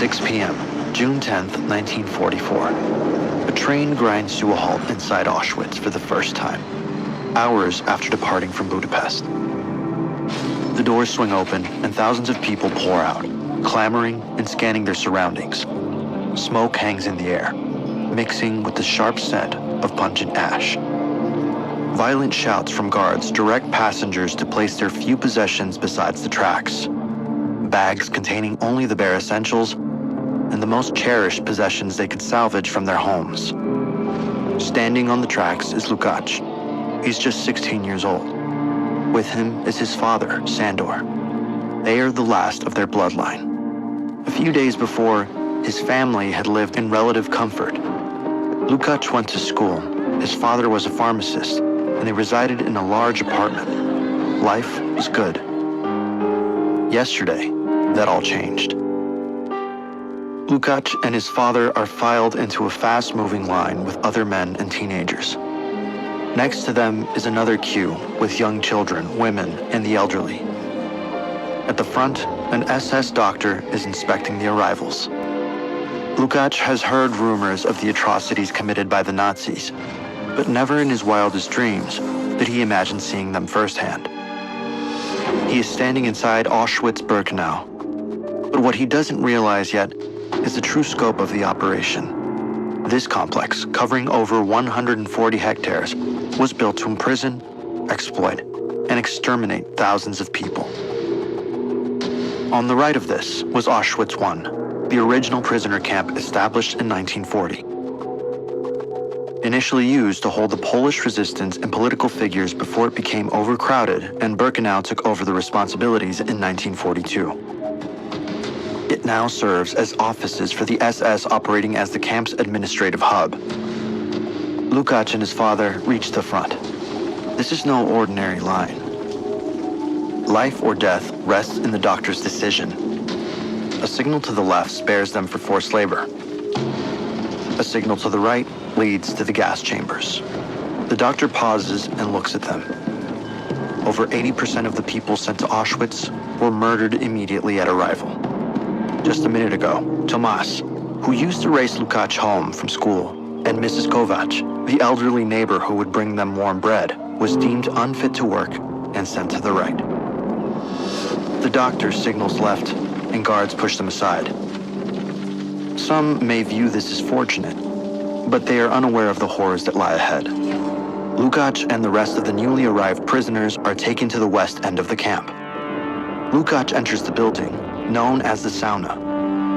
6 p.m., June 10th, 1944. A train grinds to a halt inside Auschwitz for the first time, hours after departing from Budapest. The doors swing open and thousands of people pour out, clamoring and scanning their surroundings. Smoke hangs in the air, mixing with the sharp scent of pungent ash. Violent shouts from guards direct passengers to place their few possessions besides the tracks. Bags containing only the bare essentials and the most cherished possessions they could salvage from their homes. Standing on the tracks is Lukács. He's just 16 years old. With him is his father, Sandor. They are the last of their bloodline. A few days before, his family had lived in relative comfort. Lukács went to school. His father was a pharmacist, and they resided in a large apartment. Life was good. Yesterday, that all changed. Lukács and his father are filed into a fast-moving line with other men and teenagers. Next to them is another queue with young children, women, and the elderly. At the front, an SS doctor is inspecting the arrivals. Lukács has heard rumors of the atrocities committed by the Nazis, but never in his wildest dreams did he imagine seeing them firsthand. He is standing inside Auschwitz-Birkenau, but what he doesn't realize yet is the true scope of the operation. This complex, covering over 140 hectares, was built to imprison, exploit, and exterminate thousands of people. On the right of this was Auschwitz I, the original prisoner camp established in 1940. Initially used to hold the Polish resistance and political figures before it became overcrowded and Birkenau took over the responsibilities in 1942. It now serves as offices for the SS operating as the camp's administrative hub. Lukács and his father reach the front. This is no ordinary line. Life or death rests in the doctor's decision. A signal to the left spares them for forced labor. A signal to the right leads to the gas chambers. The doctor pauses and looks at them. Over 80% of the people sent to Auschwitz were murdered immediately at arrival. Just a minute ago, Tomas, who used to race Lukács home from school, and Mrs. Kovac, the elderly neighbor who would bring them warm bread, was deemed unfit to work and sent to the right. The doctor signals left, and guards push them aside. Some may view this as fortunate, but they are unaware of the horrors that lie ahead. Lukács and the rest of the newly arrived prisoners are taken to the west end of the camp. Lukács enters the building, known as the sauna,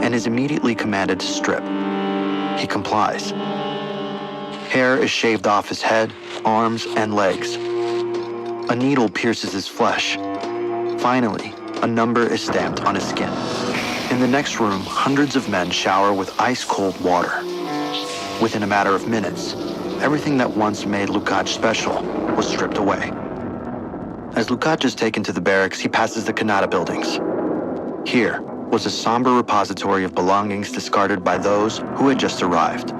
and is immediately commanded to strip. He complies. Hair is shaved off his head, arms, and legs. A needle pierces his flesh. Finally, a number is stamped on his skin. In the next room, hundreds of men shower with ice-cold water. Within a matter of minutes, everything that once made Lukács special was stripped away. As Lukács is taken to the barracks, he passes the Kanata buildings. Here was a somber repository of belongings discarded by those who had just arrived,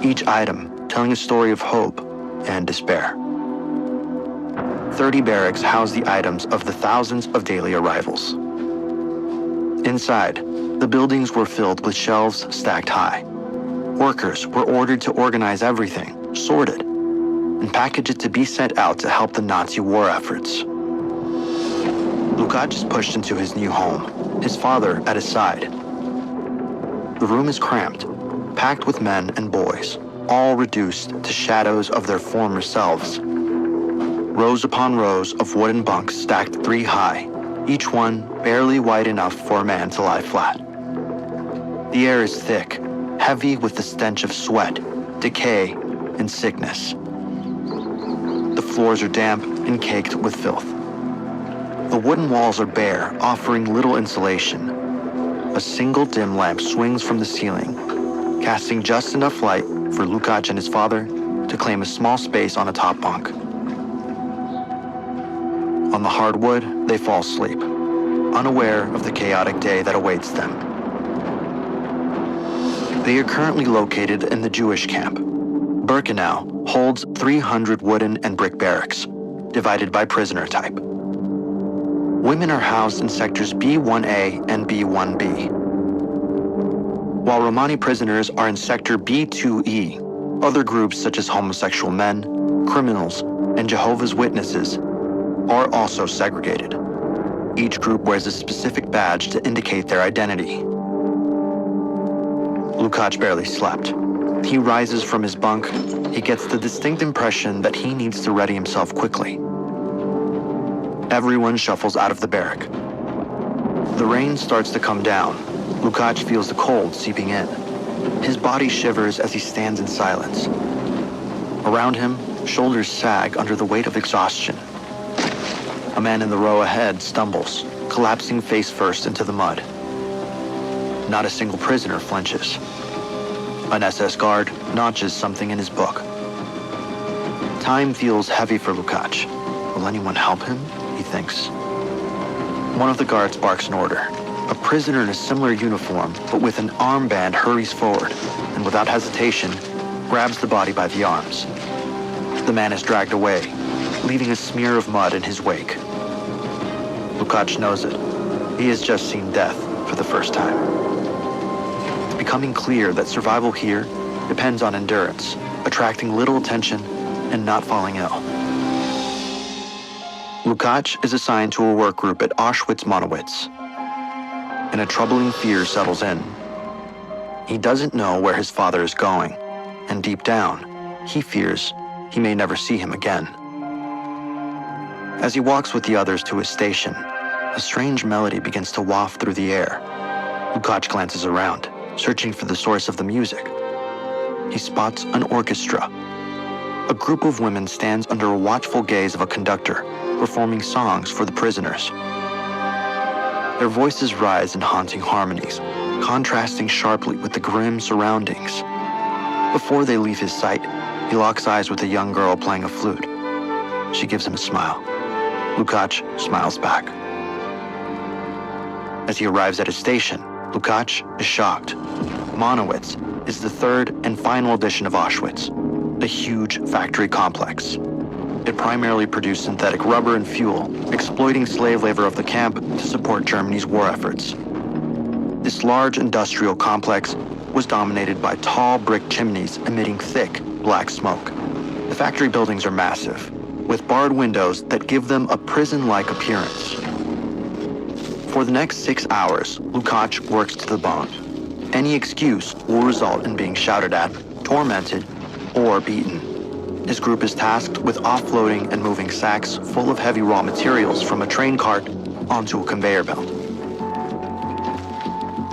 each item telling a story of hope and despair. 30 barracks house the items of the thousands of daily arrivals. Inside, the buildings were filled with shelves stacked high. Workers were ordered to organize everything, sort it, and package it to be sent out to help the Nazi war efforts. Lukács is pushed into his new home, his father at his side. The room is cramped, packed with men and boys, all reduced to shadows of their former selves. Rows upon rows of wooden bunks stacked 3 high, each one barely wide enough for a man to lie flat. The air is thick, heavy with the stench of sweat, decay, and sickness. The floors are damp and caked with filth. The wooden walls are bare, offering little insulation. A single dim lamp swings from the ceiling, casting just enough light for Lukács and his father to claim a small space on a top bunk. On the hardwood, they fall asleep, unaware of the chaotic day that awaits them. They are currently located in the Jewish camp. Birkenau holds 300 wooden and brick barracks, divided by prisoner type. Women are housed in sectors B1A and B1B. While Romani prisoners are in Sector B2E, other groups such as homosexual men, criminals, and Jehovah's Witnesses are also segregated. Each group wears a specific badge to indicate their identity. Lukács barely slept. He rises from his bunk. He gets the distinct impression that he needs to ready himself quickly. Everyone shuffles out of the barrack. The rain starts to come down. Lukács feels the cold seeping in. His body shivers as he stands in silence. Around him, shoulders sag under the weight of exhaustion. A man in the row ahead stumbles, collapsing face first into the mud. Not a single prisoner flinches. An SS guard notches something in his book. Time feels heavy for Lukács. Will anyone help him? He thinks. One of the guards barks an order. A prisoner in a similar uniform, but with an armband, hurries forward, and without hesitation, grabs the body by the arms. The man is dragged away, leaving a smear of mud in his wake. Lukács knows it. He has just seen death for the first time. It's becoming clear that survival here depends on endurance, attracting little attention, and not falling ill. Lukács is assigned to a work group at Auschwitz-Monowitz, and a troubling fear settles in. He doesn't know where his father is going, and deep down, he fears he may never see him again. As he walks with the others to his station, a strange melody begins to waft through the air. Lukács glances around, searching for the source of the music. He spots an orchestra. A group of women stands under a watchful gaze of a conductor, performing songs for the prisoners. Their voices rise in haunting harmonies, contrasting sharply with the grim surroundings. Before they leave his sight, he locks eyes with a young girl playing a flute. She gives him a smile. Lukács smiles back. As he arrives at his station, Lukács is shocked. Monowitz is the third and final edition of Auschwitz, a huge factory complex. It primarily produced synthetic rubber and fuel, exploiting slave labor of the camp to support Germany's war efforts. This large industrial complex was dominated by tall brick chimneys emitting thick, black smoke. The factory buildings are massive, with barred windows that give them a prison-like appearance. For the next 6 hours, Lukács works to the bone. Any excuse will result in being shouted at, tormented, or beaten. His group is tasked with offloading and moving sacks full of heavy raw materials from a train cart onto a conveyor belt.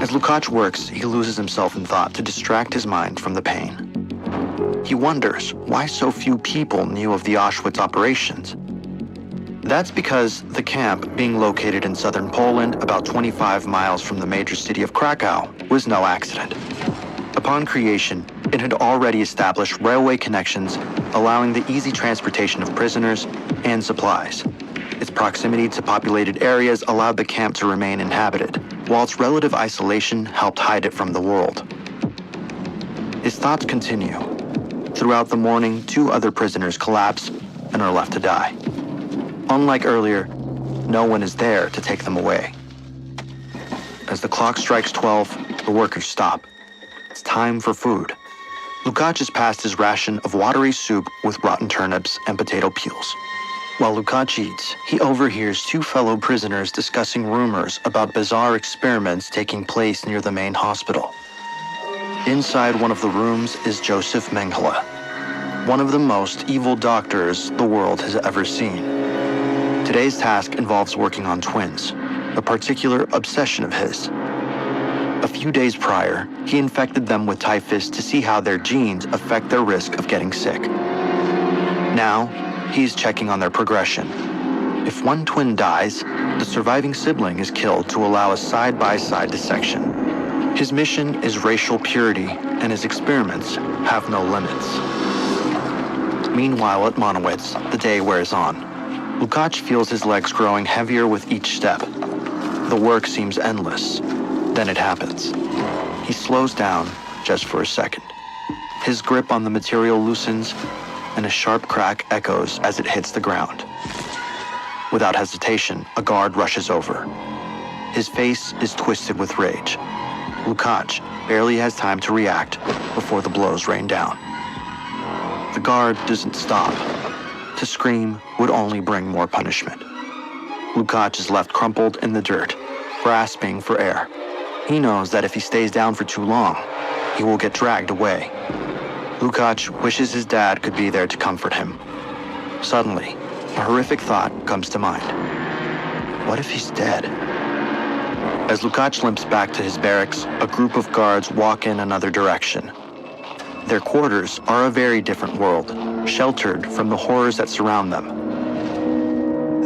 As Lukács works, he loses himself in thought to distract his mind from the pain. He wonders why so few people knew of the Auschwitz operations. That's because the camp, being located in southern Poland, about 25 miles from the major city of Krakow, was no accident. Upon creation, it had already established railway connections, allowing the easy transportation of prisoners and supplies. Its proximity to populated areas allowed the camp to remain inhabited, while its relative isolation helped hide it from the world. His thoughts continue. Throughout the morning, 2 other prisoners collapse and are left to die. Unlike earlier, no one is there to take them away. As the clock strikes 12, the workers stop. It's time for food. Lukács is passed his ration of watery soup with rotten turnips and potato peels. While Lukács eats, he overhears 2 fellow prisoners discussing rumors about bizarre experiments taking place near the main hospital. Inside one of the rooms is Joseph Mengele, one of the most evil doctors the world has ever seen. Today's task involves working on twins, a particular obsession of his. A few days prior, he infected them with typhus to see how their genes affect their risk of getting sick. Now, he's checking on their progression. If one twin dies, the surviving sibling is killed to allow a side-by-side dissection. His mission is racial purity, and his experiments have no limits. Meanwhile, at Monowitz, the day wears on. Lukács feels his legs growing heavier with each step. The work seems endless. Then it happens. He slows down just for a second. His grip on the material loosens, and a sharp crack echoes as it hits the ground. Without hesitation, a guard rushes over. His face is twisted with rage. Lukács barely has time to react before the blows rain down. The guard doesn't stop. To scream would only bring more punishment. Lukács is left crumpled in the dirt, grasping for air. He knows that if he stays down for too long, he will get dragged away. Lukács wishes his dad could be there to comfort him. Suddenly, a horrific thought comes to mind. What if he's dead? As Lukács limps back to his barracks, a group of guards walk in another direction. Their quarters are a very different world, sheltered from the horrors that surround them.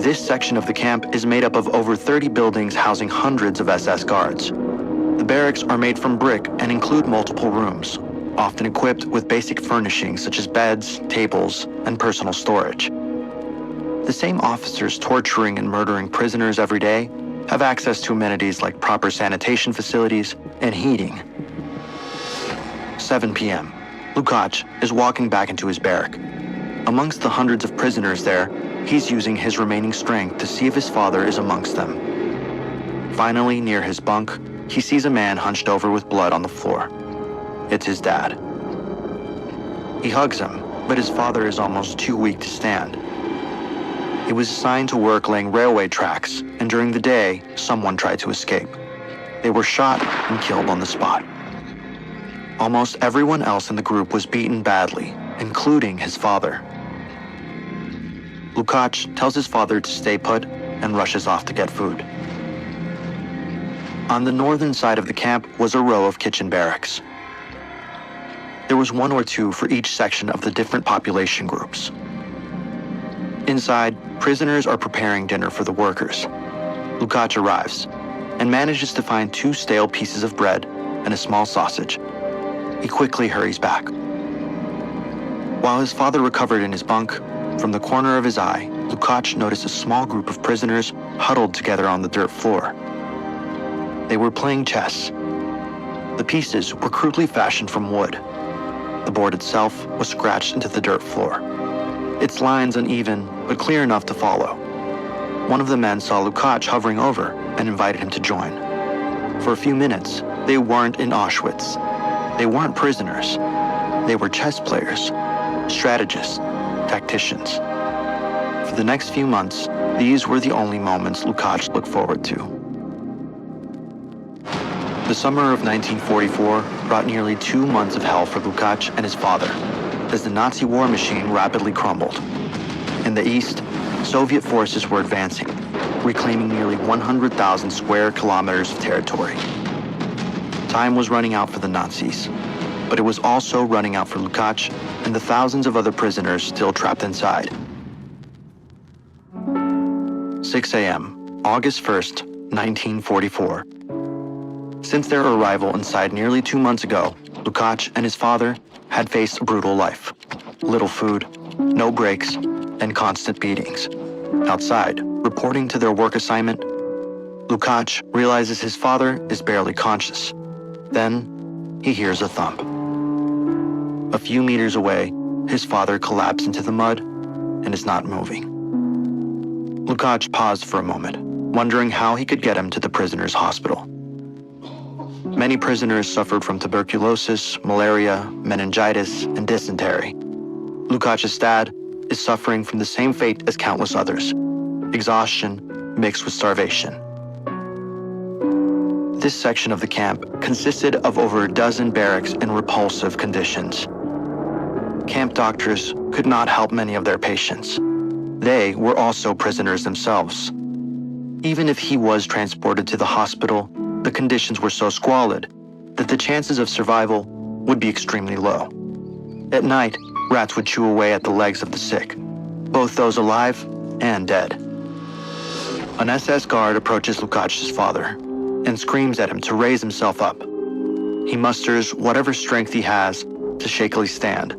This section of the camp is made up of over 30 buildings housing hundreds of SS guards. The barracks are made from brick and include multiple rooms, often equipped with basic furnishings such as beds, tables, and personal storage. The same officers torturing and murdering prisoners every day have access to amenities like proper sanitation facilities and heating. 7 p.m. Lukács is walking back into his barrack. Amongst the hundreds of prisoners there, he's using his remaining strength to see if his father is amongst them. Finally, near his bunk, he sees a man hunched over with blood on the floor. It's his dad. He hugs him, but his father is almost too weak to stand. He was assigned to work laying railway tracks, and during the day, someone tried to escape. They were shot and killed on the spot. Almost everyone else in the group was beaten badly, including his father. Lukács tells his father to stay put and rushes off to get food. On the northern side of the camp was a row of kitchen barracks. There was one or two for each section of the different population groups. Inside, prisoners are preparing dinner for the workers. Lukács arrives and manages to find 2 stale pieces of bread and a small sausage. He quickly hurries back. While his father recovered in his bunk, from the corner of his eye, Lukács noticed a small group of prisoners huddled together on the dirt floor. They were playing chess. The pieces were crudely fashioned from wood. The board itself was scratched into the dirt floor. Its lines uneven, but clear enough to follow. One of the men saw Lukács hovering over and invited him to join. For a few minutes, they weren't in Auschwitz. They weren't prisoners. They were chess players, strategists, tacticians. For the next few months, these were the only moments Lukács looked forward to. The summer of 1944 brought nearly 2 months of hell for Lukács and his father, as the Nazi war machine rapidly crumbled. In the east, Soviet forces were advancing, reclaiming nearly 100,000 square kilometers of territory. Time was running out for the Nazis, but it was also running out for Lukács and the thousands of other prisoners still trapped inside. 6 a.m., August 1st, 1944. Since their arrival inside nearly 2 months ago, Lukács and his father had faced a brutal life. Little food, no breaks, and constant beatings. Outside, reporting to their work assignment, Lukács realizes his father is barely conscious. Then, he hears a thump. A few meters away, his father collapsed into the mud and is not moving. Lukács paused for a moment, wondering how he could get him to the prisoner's hospital. Many prisoners suffered from tuberculosis, malaria, meningitis, and dysentery. Lukács' dad is suffering from the same fate as countless others: exhaustion mixed with starvation. This section of the camp consisted of over a dozen barracks in repulsive conditions. Camp doctors could not help many of their patients. They were also prisoners themselves. Even if he was transported to the hospital, the conditions were so squalid that the chances of survival would be extremely low. At night, rats would chew away at the legs of the sick, both those alive and dead. An SS guard approaches Lukács' father and screams at him to raise himself up. He musters whatever strength he has to shakily stand,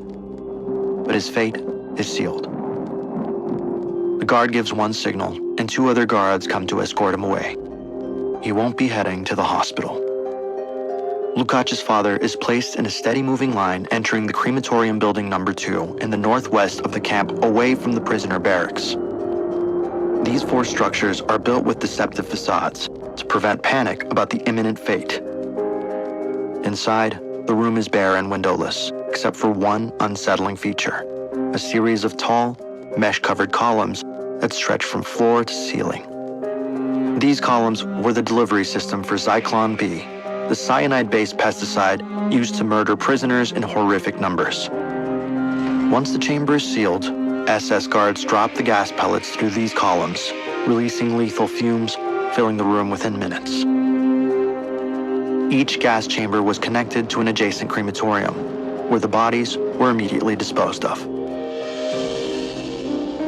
but his fate is sealed. The guard gives one signal, and 2 other guards come to escort him away. He won't be heading to the hospital. Lukács' father is placed in a steady-moving line entering the crematorium building number 2 in the northwest of the camp, away from the prisoner barracks. These 4 structures are built with deceptive facades to prevent panic about the imminent fate. Inside, the room is bare and windowless, except for one unsettling feature: a series of tall, mesh-covered columns that stretch from floor to ceiling. These columns were the delivery system for Zyklon B, the cyanide-based pesticide used to murder prisoners in horrific numbers. Once the chamber is sealed, SS guards drop the gas pellets through these columns, releasing lethal fumes, filling the room within minutes. Each gas chamber was connected to an adjacent crematorium, where the bodies were immediately disposed of.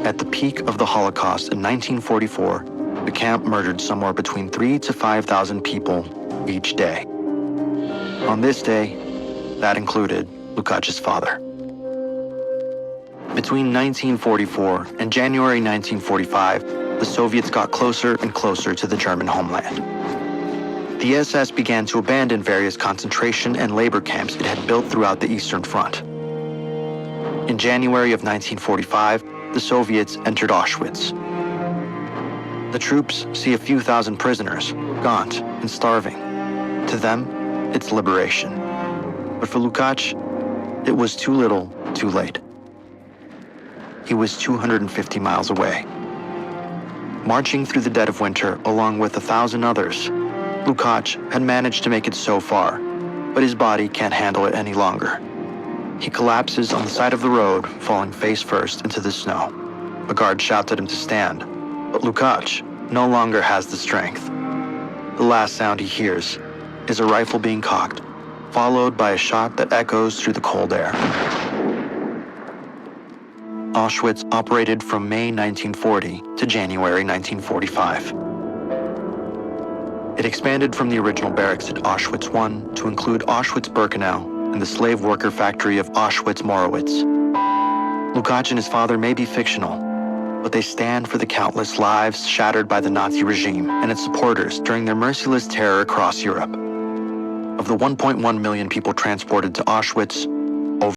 At the peak of the Holocaust in 1944, the camp murdered somewhere between 3,000 to 5,000 people each day. On this day, that included Lukasz's father. Between 1944 and January 1945, the Soviets got closer and closer to the German homeland. The SS began to abandon various concentration and labor camps it had built throughout the Eastern Front. In January of 1945, the Soviets entered Auschwitz. The troops see a few thousand prisoners, gaunt and starving. To them, it's liberation. But for Lukács, it was too little, too late. He was 250 miles away. Marching through the dead of winter along with 1,000 others, Lukács had managed to make it so far, but his body can't handle it any longer. He collapses on the side of the road, falling face first into the snow. A guard shouts at him to stand, but Lukács no longer has the strength. The last sound he hears is a rifle being cocked, followed by a shot that echoes through the cold air. Auschwitz operated from May 1940 to January 1945. It expanded from the original barracks at Auschwitz I to include Auschwitz-Birkenau and the slave worker factory of Auschwitz-Morowitz. Lukács and his father may be fictional, but they stand for the countless lives shattered by the Nazi regime and its supporters during their merciless terror across Europe. Of the 1.1 million people transported to Auschwitz,